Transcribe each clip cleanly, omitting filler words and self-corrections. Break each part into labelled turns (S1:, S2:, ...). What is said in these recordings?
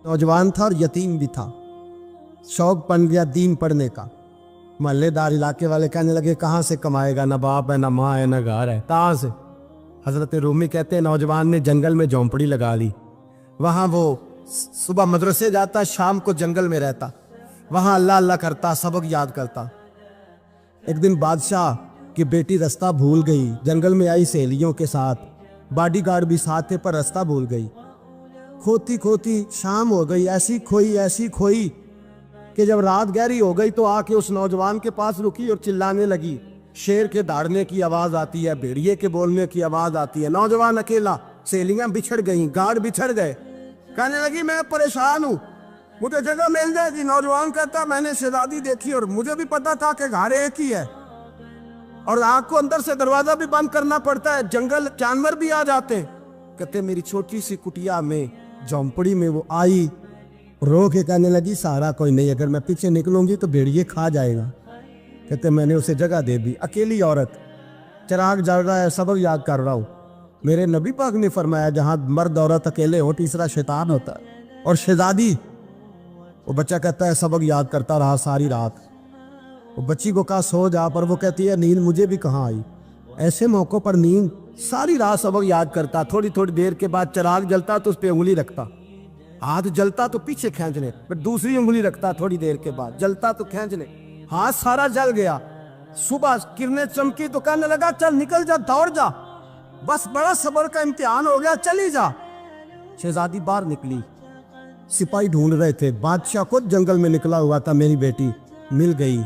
S1: नौजवान था और यतीम भी था। शौक बन गया दीन पढ़ने का। महल्लेदार इलाके वाले कहने लगे कहाँ से कमाएगा, ना बाप है, ना माँ है, ना घर है, कहाँ से। हजरत रूमी कहते हैं नौजवान ने जंगल में झोंपड़ी लगा ली। वहाँ वो सुबह मदरसे जाता, शाम को जंगल में रहता, वहाँ अल्लाह अल्लाह करता, सबक याद करता। एक दिन बादशाह की बेटी रास्ता भूल गई, जंगल में आई सहेलियों के साथ, बॉडीगार्ड भी साथ थे पर रास्ता भूल गई। खोती खोती शाम हो गई, ऐसी खोई कि जब रात गहरी हो गई तो आके उस नौजवान के पास रुकी और चिल्लाने लगी। शेर के दहाड़ने की आवाज आती है, भेड़िए के बोलने की आवाज आती है। नौजवान अकेला, सहेलियां बिछड़ गई, गार्ड बिछड़ गए। कहने लगी मैं परेशान हूँ, मुझे जगह मिल जाएगी। नौजवान कहता मैंने शहजादी देखी और मुझे भी पता था कि घर एक ही है और आग को अंदर से दरवाजा भी बंद करना पड़ता है, जंगल जानवर भी आ जाते हैं। कहते मेरी छोटी सी कुटिया में, झोंपड़ी में वो आई, रो के कहने लगी सहारा कोई नहीं, अगर मैं पीछे निकलूंगी तो भेड़िए खा जाएगा। कहते मैंने उसे जगह दे दी। अकेली औरत, चिराग जल रहा है, सबक याद कर रहा हूँ। मेरे नबी पाक ने फरमाया जहाँ मर्द औरत अकेले हो तीसरा शैतान होता है। और शहजादी, वो बच्चा कहता है सबक याद करता रहा सारी रात। वो बच्ची को कहा सो जा, पर वो कहती है नींद मुझे भी कहाँ आई। ऐसे मौक़ों पर नींद, सारी रात सबक याद करता। थोड़ी थोड़ी देर के बाद चिराग जलता तो उस पर उंगली रखता, हाथ जलता तो पीछे खींचने, फिर दूसरी उंगली रखता, थोड़ी देर के बाद जलता तो खींचने, हाथ सारा जल गया। सुबह किरणें चमकी तो कहने लगा चल निकल जा, दौड़ जा, बस बड़ा सब्र का इम्तिहान हो गया, चली जा। शहजादी बाहर निकली, सिपाही ढूंढ रहे थे। बादशाह खुद जंगल में निकला हुआ था, मेरी बेटी मिल गई।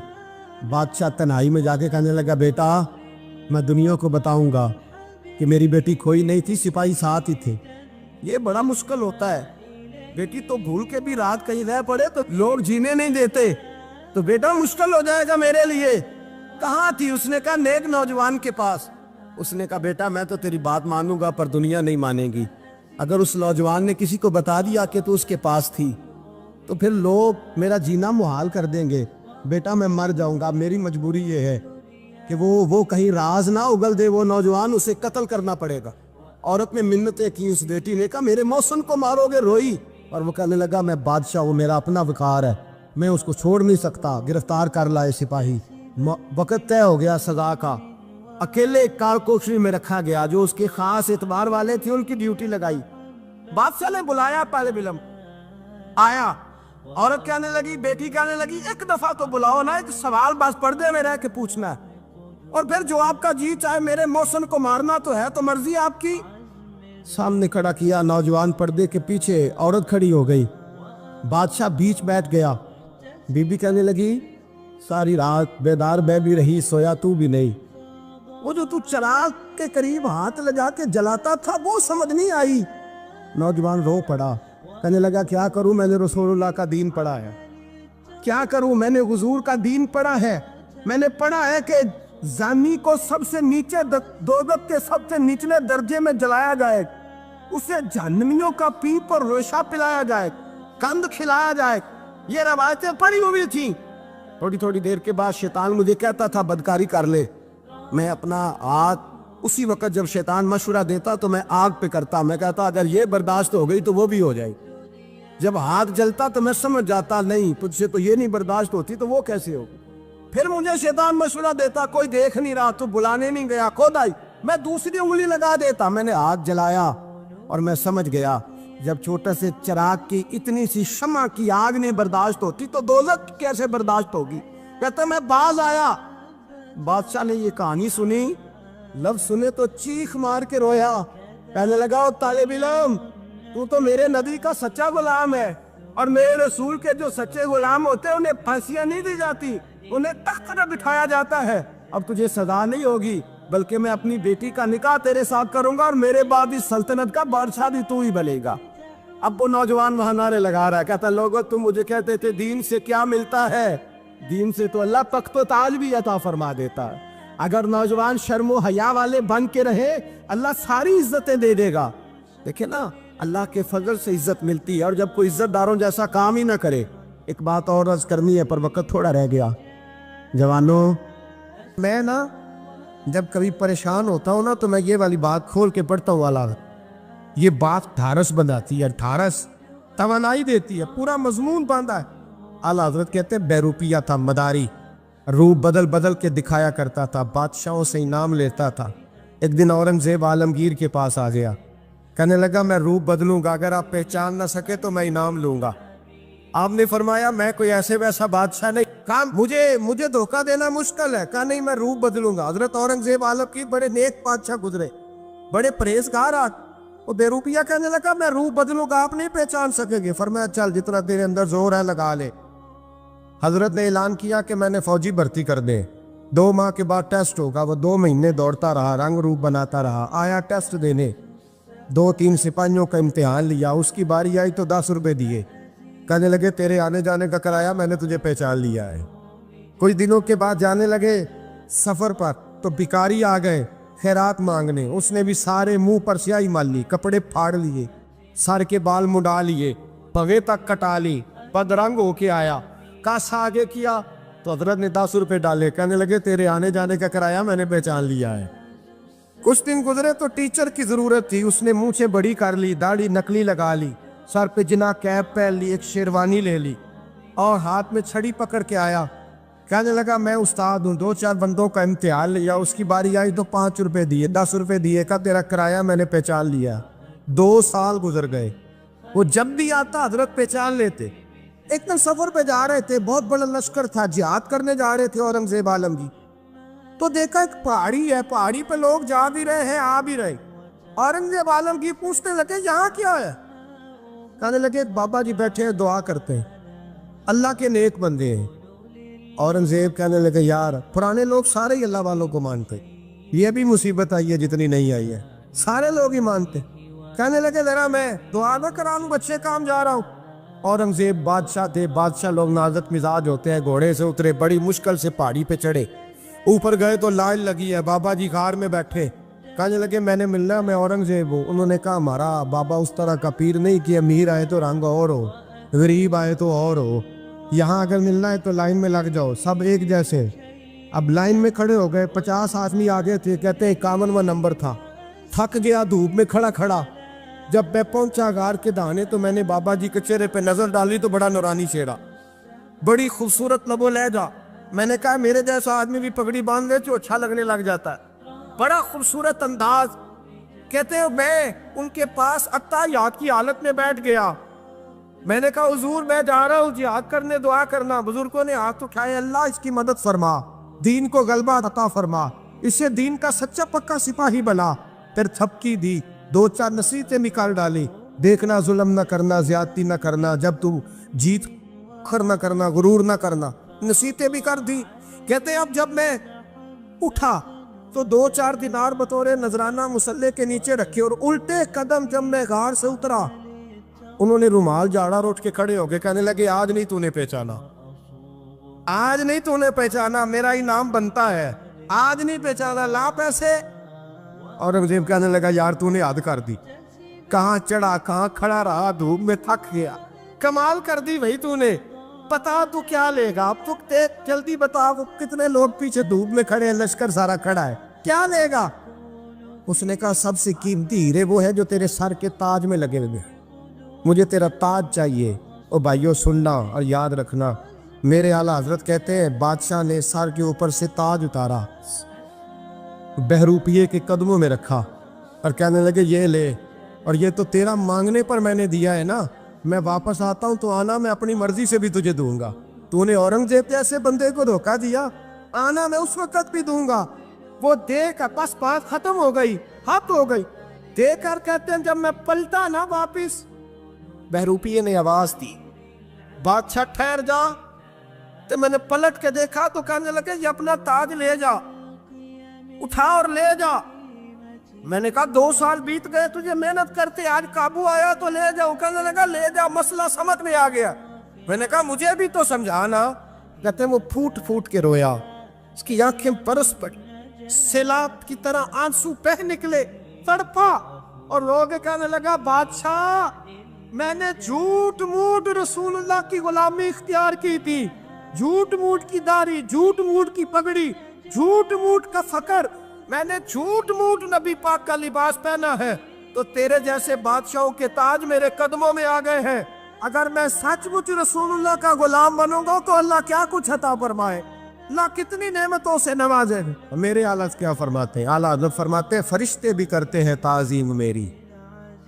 S1: बादशाह तन्हाई में जाके कहने लगा बेटा मैं दुनिया को बताऊंगा कि मेरी बेटी खोई नहीं थी, सिपाही साथ ही थे। ये बड़ा मुश्किल होता है, बेटी तो भूल के भी रात कहीं रह पड़े तो लोग जीने नहीं देते, तो बेटा मुश्किल हो जाएगा मेरे लिए। कहाँ थी? उसने कहा नेक नौजवान के पास। उसने कहा बेटा मैं तो तेरी बात मानूंगा पर दुनिया नहीं मानेगी। अगर उस नौजवान ने किसी को बता दिया कि तू उसके पास थी तो फिर लोग मेरा जीना मुहाल कर देंगे। बेटा मैं मर जाऊंगा, मेरी मजबूरी ये है कि वो कहीं राज ना उगल दे वो नौजवान, उसे कत्ल करना पड़ेगा। औरत ने मिन्नतें की, उस बेटी ने कहा मेरे मौसम को मारोगे, रोई। और वो कहने लगा मैं बादशाह, वो मेरा अपना वकार है, मैं उसको छोड़ नहीं सकता। गिरफ्तार कर लाए सिपाही। वक्त तय हो गया सजा का। अकेले कारकोशरी में रखा गया, जो उसके खास एतबार वाले थे उनकी ड्यूटी लगाई। बादशाह ने बुलाया, पहले बिलम आया। औरत कहने लगी, बेटी कहने लगी एक दफा तो बुलाओ ना, एक सवाल बस पर्दे में रह के पूछना है और फिर जो आपका जी चाहे, मेरे मौसम को मारना तो है, तो मर्जी आपकी। सामने खड़ा किया, नौजवान पर्दे के पीछे, औरत खड़ी हो गई। बादशाह बीच बैठ गया। बीबी कहने लगी सारी रात बेदार मैं भी रही, सोया तू भी नहीं। वो जो तू चिराग के करीब हाथ लगा के जलाता था वो समझ नहीं आई। नौजवान रो पड़ा, कहने लगा क्या करूं, मैंने रसूलुल्लाह का दीन पढ़ा है, क्या करूं, मैंने हुजूर का दीन पढ़ा है। मैंने पढ़ा है कि जानी को सबसे नीचे दोज़ख के सबसे निचले दर्जे में जलाया जाए, उसे जहन्नमियों का पीप और रेशा पिलाया जाए, कंद खिलाया जाए। ये रवायतें पड़ी हुई थी। थोड़ी थोड़ी देर के बाद शैतान मुझे कहता था बदकारी कर ले। मैं अपना हाथ उसी वक्त जब शैतान मशवरा देता तो मैं आग पे करता। मैं कहता अगर ये बर्दाश्त हो गई तो वो भी हो जाएगी। जब हाथ जलता तो मैं समझ जाता नहीं तुझसे तो ये नहीं बर्दाश्त होती तो वो कैसे होगी। फिर मुझे शैतान मशवरा देता कोई देख नहीं रहा, तो बुलाने नहीं गया, खुद आई, मैं दूसरी उंगली लगा देता। मैंने हाथ जलाया और मैं समझ गया जब छोटे से चिराग की इतनी सी शमा की आग नहीं बर्दाश्त होती तो दोज़ख कैसे बर्दाश्त होगी। कहता मैं बाज आया। बादशाह ने ये कहानी सुनी, लफ्ज सुने तो चीख मार के रोया। कहने लगा तालिब इल्म तू तो मेरे नबी का सच्चा गुलाम है, और मेरे रसूल के जो सच्चे गुलाम होते हैं उन्हें फांसियां नहीं दी जाती, उन्हें तख्त पर बिठाया जाता है। अब तुझे सजा नहीं होगी बल्कि मैं अपनी बेटी का निकाह तेरे साथ करूंगा और मेरे बाद इस सल्तनत का बादशाह भी तू ही बनेगा। अब वो नौजवान वहां नारे लगा रहा है, कहता लोगों तुम मुझे कहते थे दीन से क्या मिलता है, दीन से तो अल्लाह तख्त व ताज भी अता फरमा देता है। अगर नौजवान शर्मो हया वाले बन के रहे अल्लाह सारी इज्जतें दे देगा। देखे ना अल्लाह के फजल से इज्जत मिलती है, और जब कोई इज्जतदारों जैसा काम ही ना करे। एक बात और अर्ज करनी है पर वक्त थोड़ा रह गया। जवानों मैं ना जब कभी परेशान होता हूँ ना तो मैं ये वाली बात खोल के पढ़ता हूँ वाला, ये बात ढारस बनाती है। ढारस توانائی دیتی ہے, پورا مضمون باندھا ہے. اعلیٰ حضرت کہتے ہیں بہروپیہ تھا, مداری, روپ بدل بدل کے دکھایا کرتا تھا, بادشاہوں سے انعام لیتا تھا. ایک دن اورنگزیب عالمگیر کے پاس آ گیا, کہنے لگا میں روپ بدلوں گا, اگر آپ پہچان نہ سکے تو میں انعام لوں گا. آپ نے فرمایا میں کوئی ایسے ویسا بادشاہ نہیں, کہا مجھے دھوکہ دینا مشکل ہے. کہا نہیں میں روپ بدلوں گا. حضرت اورنگزیب عالمگیر بڑے نیک بادشاہ گزرے, بڑے پرہیزگار. وہ بہروپیہ کہنے لگا میں روپ بدلوں گا, آپ نہیں پہچان سکیں گے. فرمایا چل جتنا تیرے اندر زور ہے لگا لے. حضرت نے اعلان کیا کہ میں نے فوجی بھرتی کر دیں, 2 ماہ کے بعد ٹیسٹ ہوگا. وہ 2 مہینے دوڑتا رہا, رنگ روپ بناتا رہا, آیا ٹیسٹ دینے, 2-3 سپاہیوں کا امتحان لیا. اس کی باری آئی تو 10 روپے دیے, کہنے لگے تیرے آنے جانے کا کرایہ میں نے تجھے پہچان لیا ہے. کچھ دنوں کے بعد جانے لگے سفر پر, تو بھکاری آ گئے خیرات مانگنے. اس نے بھی سارے منہ پر سیاہی مال لی, کپڑے پھاڑ لیے, سر کے بال مڈا لیے, پگے تک کٹا لی, بدرنگ ہو کے آیا. کاسا آگے کیا تو حضرت نے 10 روپے ڈالے, کہنے لگے تیرے آنے جانے کا کرایہ میں نے پہچان لیا ہے. کچھ دن گزرے تو ٹیچر کی ضرورت تھی. اس نے مونچھیں بڑی کر لی, داڑھی نکلی لگا لی, سر پہ جنا کیپ پہن لی, ایک شیروانی لے لی اور ہاتھ میں چھڑی پکڑ کے آیا. کہنے لگا میں استاد ہوں, 2-4 بندوں کا امتحان لیا. اس کی باری آئی تو 5 روپے دیے, 10 روپے دیے, کہا تیرا کرایہ میں نے پہچان لیا. 2 سال گزر گئے. وہ جب بھی آتا حضرت پہچان لیتے. ایک دن سفر پہ جا رہے تھے, بہت بڑا لشکر تھا, جہاد کرنے جا رہے تھے اورنگزیب عالمگیر. تو دیکھا ایک پہاڑی ہے, پہاڑی پہ لوگ جا بھی رہے ہیں آ بھی رہے. اورنگزیب عالمگیر پوچھنے لگے یہاں کیا ہے؟ کہنے لگے بابا جی بیٹھے ہیں دعا کرتے ہیں, اللہ کے نیک بندے ہیں. اورنگزیب کہنے لگے یار پرانے لوگ سارے ہی اللہ والوں کو مانتے, یہ بھی مصیبت آئی ہے جتنی نہیں آئی ہے, سارے لوگ ہی مانتے. کہنے لگے ذرا میں دعا نہ کرا لوں, بچے کام جا رہا ہوں. اورنگزیب بادشاہ تھے, بادشاہ لوگ نازک مزاج ہوتے ہیں. گھوڑے سے اترے, بڑی مشکل سے پہاڑی پہ چڑھے, اوپر گئے تو لائن لگی ہے. بابا جی غار میں بیٹھے, کہنے لگے میں نے ملنا, میں اورنگزیب ہوں. انہوں نے کہا ہمارا بابا اس طرح کا پیر نہیں کہ امیر آئے تو رنگ اور ہو, غریب آئے تو اور ہو. یہاں اگر ملنا ہے تو لائن میں لگ جاؤ, سب ایک جیسے. اب لائن میں کھڑے ہو گئے, 50 آدمی آگے تھے, کہتے ہیں 51واں نمبر تھا. تھک گیا دھوپ میں کھڑا کھڑا. جب میں پہنچا غار کے دہانے تو میں نے بابا جی کے چہرے پہ نظر ڈالی تو بڑا نورانی چہرہ, بڑی خوبصورت لب و لہجہ. میں نے کہا میرے جیسا آدمی بھی پگڑی باندھ لے تو اچھا لگنے لگ جاتا ہے, بڑا خوبصورت انداز. کہتے ہیں میں ان کے پاس اتحیات کی حالت میں بیٹھ گیا. میں نے کہا حضور میں جا رہا ہوں جہاد کرنے, دعا کرنا. بزرگوں نے ہاتھ اٹھائے, اللہ اس کی مدد فرما, دین کو غلبہ عطا فرما, اسے دین کا سچا پکا سپاہی بنا. پھر تھپکی دی, 2-4 نصیحتیں نکال ڈالی, دیکھنا ظلم نہ کرنا, زیادتی نہ کرنا, جب تم جیت کر نہ کرنا, غرور نہ کرنا, نصیحتیں بھی کر دی. کہتے ہیں اب جب میں اٹھا تو 2-4 دینار بطور نذرانہ مسلح کے نیچے رکھے, اور الٹے قدم جب میں غار سے اترا انہوں نے رومال جھاڑا اور اٹھ کے کھڑے ہو گئے. کہنے لگے آج نہیں تو نے پہچانا, آج نہیں تو نے پہچانا, میرا انعام بنتا ہے, آج نہیں پہچانا, لا پیسے. اورنگزیب کہنے لگا یار تو نے حد کر دی, کہاں چڑھا کہاں کھڑا رہا, دھوپ میں تھک گیا, کمال کر دی بھائی تو نے. پتا تو کیا لے گا, اب تو جلدی بتا, وہ کتنے لوگ پیچھے دھوپ میں کھڑے ہیں, لشکر سارا کھڑا ہے, کیا لے گا؟ اس نے کہا سب سے قیمتی ہیرے وہ ہے جو تیرے سر کے تاج میں لگے ہوئے, مجھے تیرا تاج چاہیے. او بھائیو سننا اور یاد رکھنا, میرے اعلیٰ حضرت کہتے ہیں بادشاہ نے سر کے اوپر سے تاج اتارا, بہروپیے کے قدموں میں رکھا اور کہنے لگے یہ لے, اور یہ تو تیرا مانگنے پر میں نے دیا ہے نا, میں واپس آتا ہوں تو آنا میں اپنی مرضی سے بھی تجھے دوں گا. تو نے اورنگزیب جیسے بندے کو دھوکہ دیا, آنا میں اس وقت بھی دوں گا. وہ دے کر بس بات ختم ہو گئی, حق ہو گئی. دے کر کہتے ہیں جب میں پلٹا نا واپس, بہروپیے نے آواز دی بادشاہ ٹھہر جا. تو میں نے پلٹ کے دیکھا تو کہنے لگے یہ اپنا تاج لے جا, اٹھا اور لے جا. میں نے کہا 2 سال بیت گئے تجھے محنت کرتے, آج قابو آیا تو لے جاؤ. کہنے لگا لے جا, مسئلہ سمجھ میں آ گیا. میں نے کہا مجھے بھی تو سمجھانا. کہتے ہیں وہ پھوٹ پھوٹ کے رویا, اس کی آنکھیں برس پڑی, سیلاب کی طرح آنسو بہہ نکلے, تڑپا اور رو کے کہنے لگا بادشاہ میں نے جھوٹ موٹ رسول اللہ کی غلامی اختیار کی تھی, جھوٹ موٹ کی داڑھی, جھوٹ موٹ کی پگڑی, جھوٹ موٹ کا فقر, میں نے جھوٹ موٹ نبی پاک کا لباس پہنا ہے, تو تیرے جیسے بادشاہوں کے تاج میرے قدموں میں آ گئے ہیں. अगर मैं सचमुच रसूलुल्लाह का गुलाम बनूंगा तो अल्लाह क्या कुछ अता फरमाए, अल्लाह कितनी नेमतों से नवाजे। मेरे आला क्या फरमाते हैं, आला हज़रत फरमाते हैं फरिश्ते भी करते हैं ताज़ीम मेरी।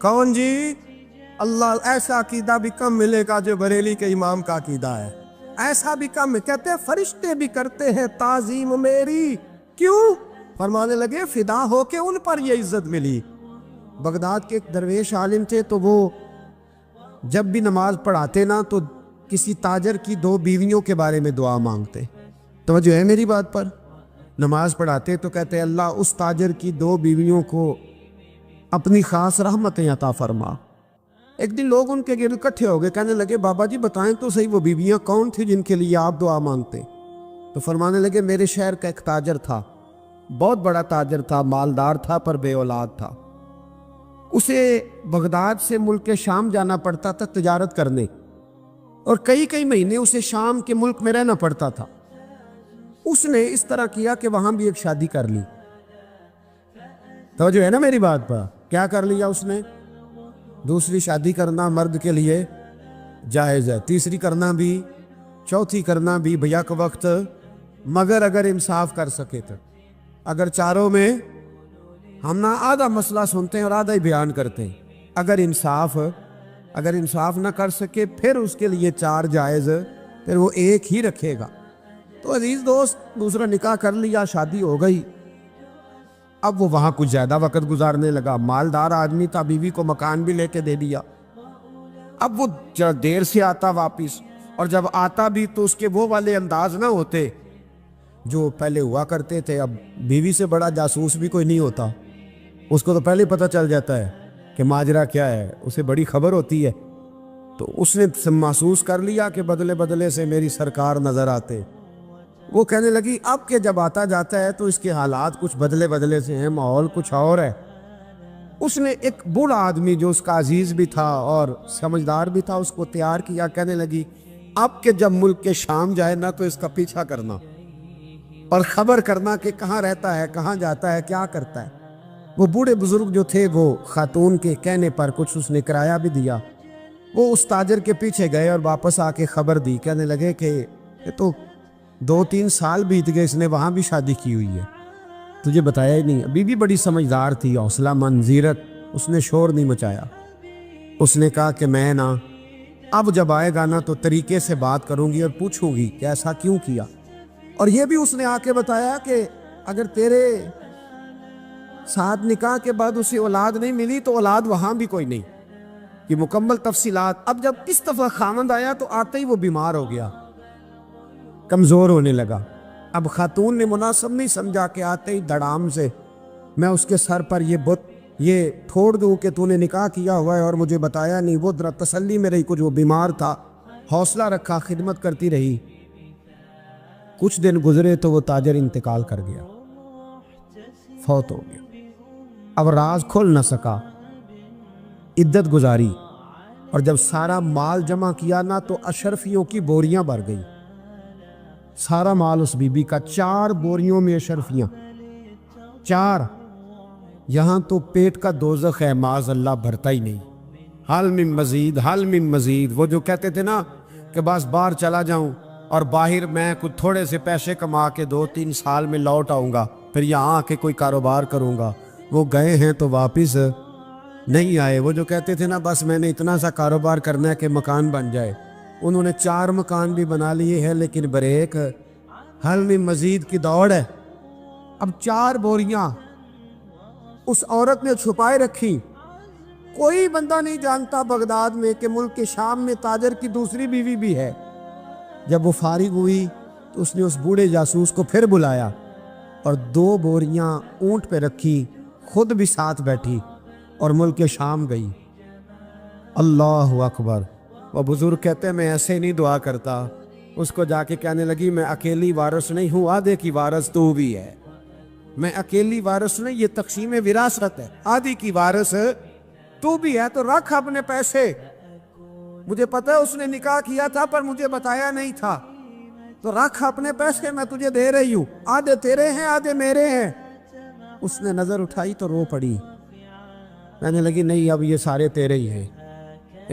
S1: कौन जी? अल्लाह। ऐसा अकीदा भी कम मिलेगा जो बरेली के इमाम का अकीदा है, ऐसा भी कम। कहते हैं फरिश्ते भी करते हैं ताज़ीम मेरी। क्यों? फरमाने लगे फिदा हो के उन पर ये इज्जत मिली। बगदाद के एक दरवेश आलिम थे, तो वो जब भी नमाज पढ़ाते ना तो किसी ताजर की 2 बीवियों के बारे में दुआ मांगते। तवज्जो है मेरी बात पर? नमाज पढ़ाते तो कहते अल्लाह उस ताजर की 2 बीवियों को अपनी खास रहमतें अता फरमा। एक दिन लोग उनके गिर्द इकट्ठे हो गए, कहने लगे बाबा जी बताएं तो सही वो बीवियां कौन थी जिनके लिए आप दुआ मांगते? तो फरमाने लगे मेरे शहर का एक ताजर था, बहुत बड़ा ताजर था, मालदार था पर बे औलाद था। उसे बगदाद से मुल्क शाम जाना पड़ता था तिजारत करने, और कई कई महीने उसे शाम के मुल्क में रहना पड़ता था। उसने इस तरह किया कि वहां भी एक शादी कर ली। तो जो है ना मेरी बात पर, क्या कर लिया उसने? दूसरी शादी करना मर्द के लिए जायज़ है, तीसरी करना भी, चौथी करना भी भैया के वक्त, मगर अगर इंसाफ कर सके तो। अगर चारों में हम ना आधा मसला सुनते हैं और आधा ही बयान करते हैं, अगर इंसाफ ना कर सके फिर उसके लिए 4 जायज़, फिर वो एक ही रखेगा। तो अजीज दोस्त, दूसरा निकाह कर लिया, शादी हो गई। अब वो वहाँ कुछ ज़्यादा वक्त गुजारने लगा, मालदार आदमी था, बीवी को मकान भी लेके दे दिया। अब वो जरा देर से आता वापिस, और जब आता भी तो उसके वो वाले अंदाज ना होते जो पहले हुआ करते थे। अब बीवी से बड़ा जासूस भी कोई नहीं होता, उसको तो पहले पता चल जाता है कि माजरा क्या है, उसे बड़ी खबर होती है। तो उसने महसूस कर लिया कि बदले बदले से मेरी सरकार नज़र आते। वो कहने लगी अब के जब आता जाता है तो इसके हालात कुछ बदले बदले से हैं, माहौल कुछ और है। उसने एक बूढ़ा आदमी जो उसका अजीज़ भी था और समझदार भी था उसको तैयार किया। कहने लगी अब के जब मुल्क के शाम जाए ना तो इसका पीछा करना और ख़बर करना कि कहाँ रहता है, कहाँ जाता है, क्या करता है। वो बूढ़े बुजुर्ग जो थे वो खातून के कहने पर कुछ उसने किराया भी दिया। वो उस ताजर के पीछे गए और वापस आके खबर दी। कहने लगे कि ये तो 2-3 साल बीत गए, इसने वहाँ भी शादी की हुई है, तुझे बताया ही नहीं। बीवी बड़ी समझदार थी, हौसला मंद, ज़ीरत, उसने शोर नहीं मचाया। उसने कहा कि मैं ना अब जब आएगा ना तो तरीके से बात करूँगी और पूछूंगी कि ऐसा क्यों किया। और ये भी उसने आके बताया कि अगर तेरे साथ निकाह के बाद उसे औलाद नहीं मिली तो औलाद वहाँ भी कोई नहीं, कि मुकम्मल तफसीलात। अब जब इस दफ़ा खामद आया तो आते ही वो बीमार हो गया, कमज़ोर होने लगा। अब खातून ने मुनासिब नहीं समझा कि आते ही धड़ाम से मैं उसके सर पर ये ठोड़ दूँ कि तूने निकाह किया हुआ है और मुझे बताया नहीं। वो जरा तसल्ली में रही, कुछ वो बीमार था, हौसला रखा, खिदमत करती रही। कुछ दिन गुजरे तो वो ताजर इंतकाल कर गया, फौत हो गया। अब राज खोल न सका, इद्दत गुजारी, और जब सारा माल जमा किया ना तो अशरफियों की बोरियां भर गई। सारा माल उस बीबी का, 4 बोरियों में अशरफियां, 4। यहाँ तो पेट का दोज़ख है, माज़ अल्लाह, भरता ही नहीं। हाल मिन मजीद, हाल मिन मजीद। वो जो कहते थे ना कि बस बाहर चला जाऊं और बाहर मैं कुछ थोड़े से पैसे कमा के 2-3 साल में लौट आऊँगा, फिर यहाँ आके कोई कारोबार करूँगा, वो गए हैं तो वापस नहीं आए। वो जो कहते थे ना बस मैंने इतना सा कारोबार करना है कि मकान बन जाए, उन्होंने 4 मकान भी बना लिए हैं, लेकिन ब्रेक हल में मजीद की दौड़ है। अब 4 बोरियां उस औरत ने छुपाए रखी। कोई बंदा नहीं जानता बगदाद में कि मुल्क के शाम में ताजर की दूसरी बीवी भी है। जब वो फारिग हुई तो उसने उस बूढ़े जासूस को फिर बुलाया और 2 बोरियां ऊंट पे रखी, खुद भी साथ बैठी और मुल्क के शाम गई। अल्लाह अकबर। वो बुजुर्ग कहते हैं मैं ऐसे नहीं दुआ करता। उसको जाके कहने लगी मैं अकेली वारिस नहीं हूँ, आधे की वारिस तू भी है। मैं अकेली वारिस नहीं, ये तक़सीम विरासत है, आधी की वारिस तू भी है। तो रख अपने पैसे, मुझे पता है उसने निकाह किया था पर मुझे बताया नहीं था, तो रख अपने पैसे, मैं तुझे दे रही हूँ, आधे तेरे हैं आधे मेरे हैं। उसने नजर उठाई तो रो पड़ी, कहने लगी नहीं अब ये सारे तेरे ही हैं,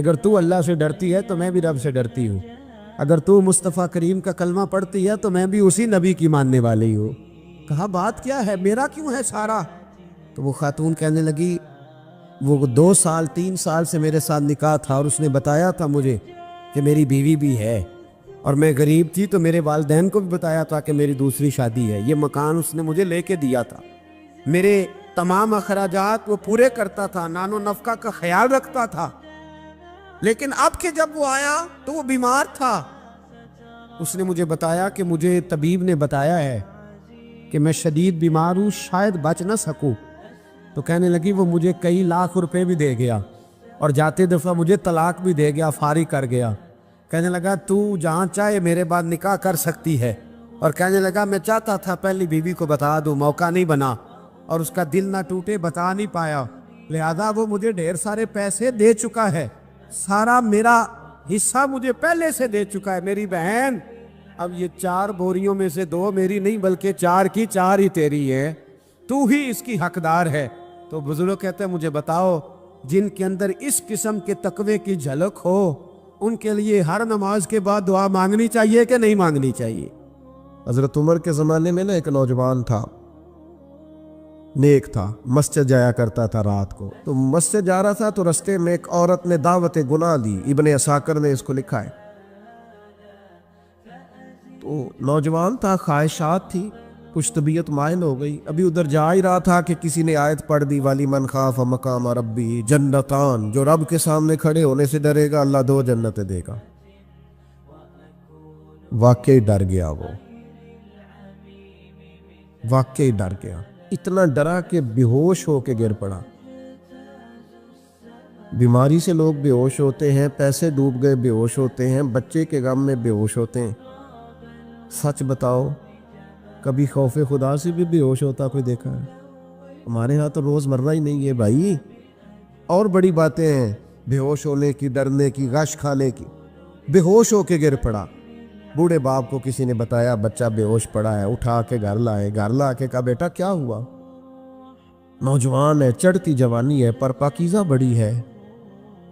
S1: اگر تو اللہ سے ڈرتی ہے تو میں بھی رب سے ڈرتی ہوں، اگر تو مصطفیٰ کریم کا کلمہ پڑھتی ہے تو میں بھی اسی نبی کی ماننے والی ہوں۔ کہا بات کیا ہے، میرا کیوں ہے سارا؟ تو وہ خاتون کہنے لگی وہ 2 سال 3 سال سے میرے ساتھ نکاح تھا اور اس نے بتایا تھا مجھے کہ میری بیوی بھی ہے، اور میں غریب تھی تو میرے والدین کو بھی بتایا تھا کہ میری دوسری شادی ہے۔ یہ مکان اس نے مجھے لے کے دیا تھا، میرے تمام اخراجات وہ پورے کرتا تھا، نان و نفقہ کا خیال رکھتا تھا، لیکن اب کہ جب وہ آیا تو وہ بیمار تھا۔ اس نے مجھے بتایا کہ مجھے طبیب نے بتایا ہے کہ میں شدید بیمار ہوں، شاید بچ نہ سکوں۔ تو کہنے لگی وہ مجھے کئی لاکھ روپے بھی دے گیا اور جاتے دفعہ مجھے طلاق بھی دے گیا، فارغ کر گیا۔ کہنے لگا تو جہاں چاہے میرے بعد نکاح کر سکتی ہے، اور کہنے لگا میں چاہتا تھا پہلی بیوی کو بتا دوں، موقع نہیں بنا اور اس کا دل نہ ٹوٹے، بتا نہیں پایا، لہذا وہ مجھے ڈھیر سارے پیسے دے چکا ہے، سارا میرا حصہ مجھے پہلے سے دے چکا ہے۔ میری بہن اب یہ 4 بوریوں میں سے 2 میری نہیں بلکہ 4 کی 4 ہی تیری ہے، تو ہی اس کی حقدار ہے۔ تو بزرگ کہتے ہیں مجھے بتاؤ جن کے اندر اس قسم کے تقوی کی جھلک ہو ان کے لیے ہر نماز کے بعد دعا مانگنی چاہیے کہ نہیں مانگنی چاہیے؟ حضرت عمر کے زمانے میں ایک نوجوان تھا، نیک تھا، مسجد جایا کرتا تھا رات کو۔ تو مسجد جا رہا تھا تو رستے میں ایک عورت نے دعوت گناہ دی، ابن عساکر نے اس کو لکھا ہے۔ تو نوجوان تھا، خواہشات تھی، کچھ طبیعت مائل ہو گئی، ابھی ادھر جا ہی رہا تھا کہ کسی نے آیت پڑھ دی والی من خاف مقام ربی جنتان، جو رب کے سامنے کھڑے ہونے سے ڈرے گا اللہ 2 جنتیں دے گا۔ واقعی ڈر گیا، وہ واقعی ڈر گیا، اتنا ڈرا کہ بے ہوش ہو کے گر پڑا۔ بیماری سے لوگ بے ہوش ہوتے ہیں، پیسے ڈوب گئے بے ہوش ہوتے ہیں، بچے کے غم میں بے ہوش ہوتے ہیں۔ سچ بتاؤ کبھی خوف خدا سے بھی بے ہوش ہوتا کوئی دیکھا ہے؟ ہمارے ہاں تو روز مرہ ہی نہیں ہے بھائی، اور بڑی باتیں ہیں بے ہوش ہونے کی، ڈرنے کی، غش کھانے کی۔ بے ہوش ہو کے گر پڑا، بوڑھے باپ کو کسی نے بتایا بچہ بے ہوش پڑا ہے، اٹھا کے گھر لائے، گھر لا کے کہا بیٹا کیا ہوا؟ نوجوان ہے، چڑھتی جوانی ہے پر پاکیزہ بڑی ہے۔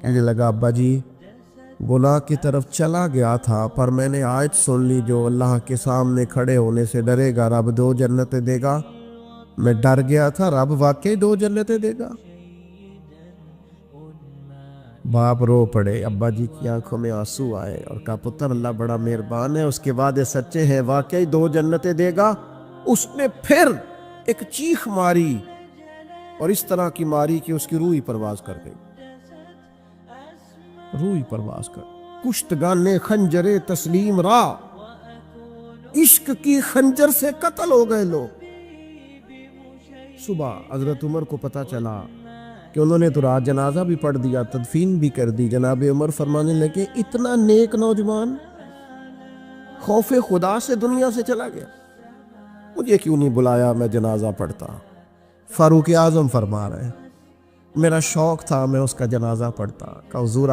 S1: کہنے لگا ابا جی گناہ کی طرف چلا گیا تھا پر میں نے آیت سن لی جو اللہ کے سامنے کھڑے ہونے سے ڈرے گا رب 2 جنتیں دے گا، میں ڈر گیا تھا، رب واقعی 2 جنتیں دے گا۔ باپ رو پڑے، ابا جی کی آنکھوں میں آنسو آئے اور کہا پتر اللہ بڑا مہربان ہے، اس کے وعدے سچے ہیں، واقعی 2 جنتیں دے گا۔ اس نے پھر ایک چیخ ماری اور اس طرح کی ماری کہ اس کی روح ہی پرواز کر گئی، روح ہی پرواز کر۔ کشتگان خنجر تسلیم را، عشق کی خنجر سے قتل ہو گئے لوگ۔ صبح حضرت عمر کو پتہ چلا کہ انہوں نے تو رات جنازہ بھی پڑھ دیا، تدفین بھی کر دی۔ جناب عمر فرمانے لگے اتنا نیک نوجوان خوف خدا سے دنیا سے چلا گیا، مجھے کیوں نہیں بلایا میں جنازہ پڑھتا؟ فاروق اعظم فرما رہے ہیں میرا شوق تھا میں اس کا جنازہ پڑھتا۔ کہ حضور